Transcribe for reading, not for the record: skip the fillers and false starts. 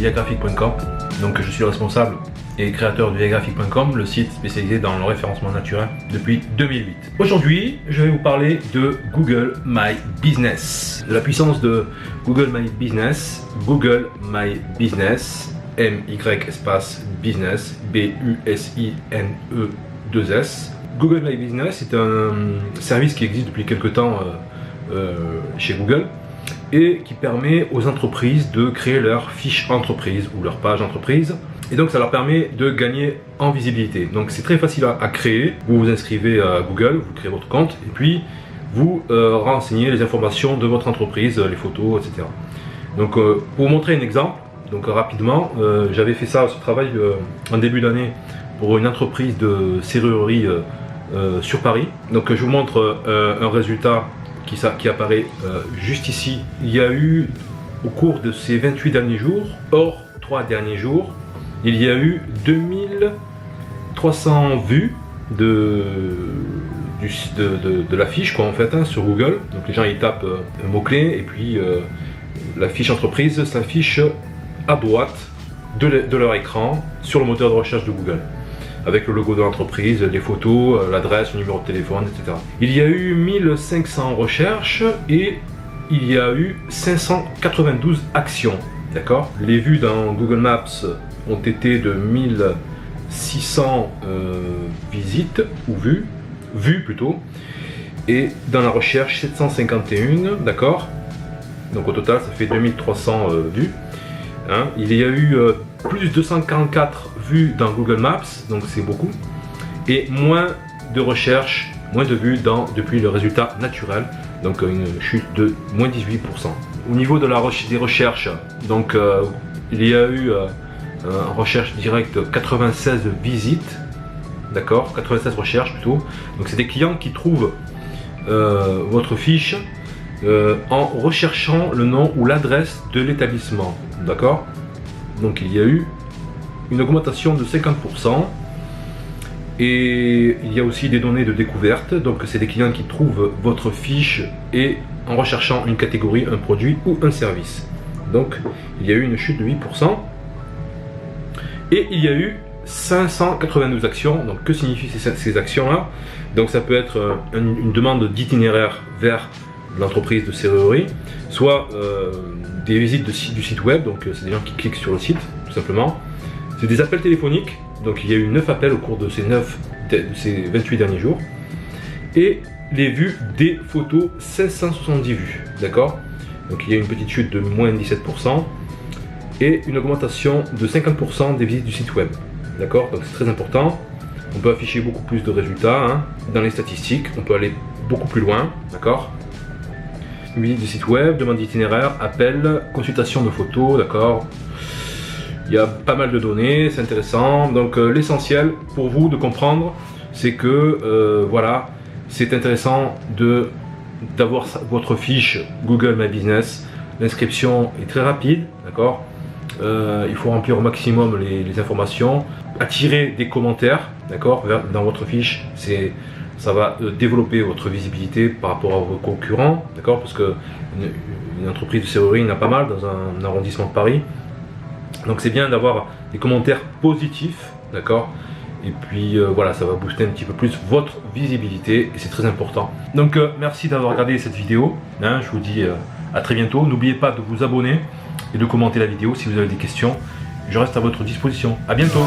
viagraphique.com. Donc je suis le responsable et créateur de viagraphique.com, le site spécialisé dans le référencement naturel depuis 2008. Aujourd'hui, je vais vous parler de Google My Business. La puissance de Google My Business, Google My Business, MY espace business, B-U-S-I-N-E-2-S. Google My Business est un service qui existe depuis quelques temps chez Google et qui permet aux entreprises de créer leur fiche entreprise ou leur page entreprise. Et donc ça leur permet de gagner en visibilité. Donc c'est très facile à créer. Vous vous inscrivez à Google, vous créez votre compte et puis vous renseignez les informations de votre entreprise, les photos, etc. Donc pour vous montrer un exemple, donc rapidement, j'avais fait ce travail en début d'année pour une entreprise de serrurerie sur Paris. Donc je vous montre un résultat qui apparaît juste ici. Il y a eu au cours de ces 28 derniers jours, hors 3 derniers jours, il y a eu 2300 vues de la fiche en fait sur Google. Donc les gens ils tapent un mot-clé et puis la fiche entreprise s'affiche à droite de leur écran sur le moteur de recherche de Google, avec le logo de l'entreprise, les photos, l'adresse, le numéro de téléphone, etc. Il y a eu 1500 recherches et il y a eu 592 actions. D'accord. Les vues dans Google Maps ont été de 1600 visites ou vues plutôt, et dans la recherche 751. D'accord. Donc au total ça fait 2300 vues. Hein. Il y a eu plus de 244 vues dans Google Maps, donc c'est beaucoup, et moins de recherches, moins de vues depuis le résultat naturel, donc une chute de moins 18%. Au niveau de des recherches, donc il y a eu en recherche directe 96 visites, d'accord, 96 recherches plutôt. Donc c'est des clients qui trouvent votre fiche en recherchant le nom ou l'adresse de l'établissement, d'accord. Donc il y a eu une augmentation de 50%, et il y a aussi des données de découverte. Donc c'est des clients qui trouvent votre fiche et en recherchant une catégorie, un produit ou un service. Donc il y a eu une chute de 8%, et il y a eu 592 actions. Donc que signifient ces actions là? Donc ça peut être une demande d'itinéraire vers l'entreprise de serrurerie, soit des visites du site web, donc c'est des gens qui cliquent sur le site tout simplement. C'est des appels téléphoniques, donc il y a eu 9 appels au cours de ces 28 derniers jours, et les vues des photos, 570 vues, d'accord. Donc il y a une petite chute de moins 17% et une augmentation de 50% des visites du site web, d'accord. Donc c'est très important. On peut afficher beaucoup plus de résultats dans les statistiques, on peut aller beaucoup plus loin, d'accord. Visite du site web, demande d'itinéraire, appel, consultation de photos, d'accord. Il y a pas mal de données, c'est intéressant. Donc l'essentiel pour vous de comprendre, c'est que voilà, c'est intéressant d'avoir votre fiche Google My Business. L'inscription est très rapide, d'accord. Il faut remplir au maximum les informations, attirer des commentaires, d'accord, dans votre fiche. Ça va développer votre visibilité par rapport à vos concurrents, d'accord, parce que une entreprise de serrurerie, il y en a pas mal dans un arrondissement de Paris. Donc c'est bien d'avoir des commentaires positifs, d'accord. Et puis voilà, ça va booster un petit peu plus votre visibilité et c'est très important. Donc merci d'avoir regardé cette vidéo. Je vous dis à très bientôt. N'oubliez pas de vous abonner et de commenter la vidéo si vous avez des questions. Je reste à votre disposition. À bientôt.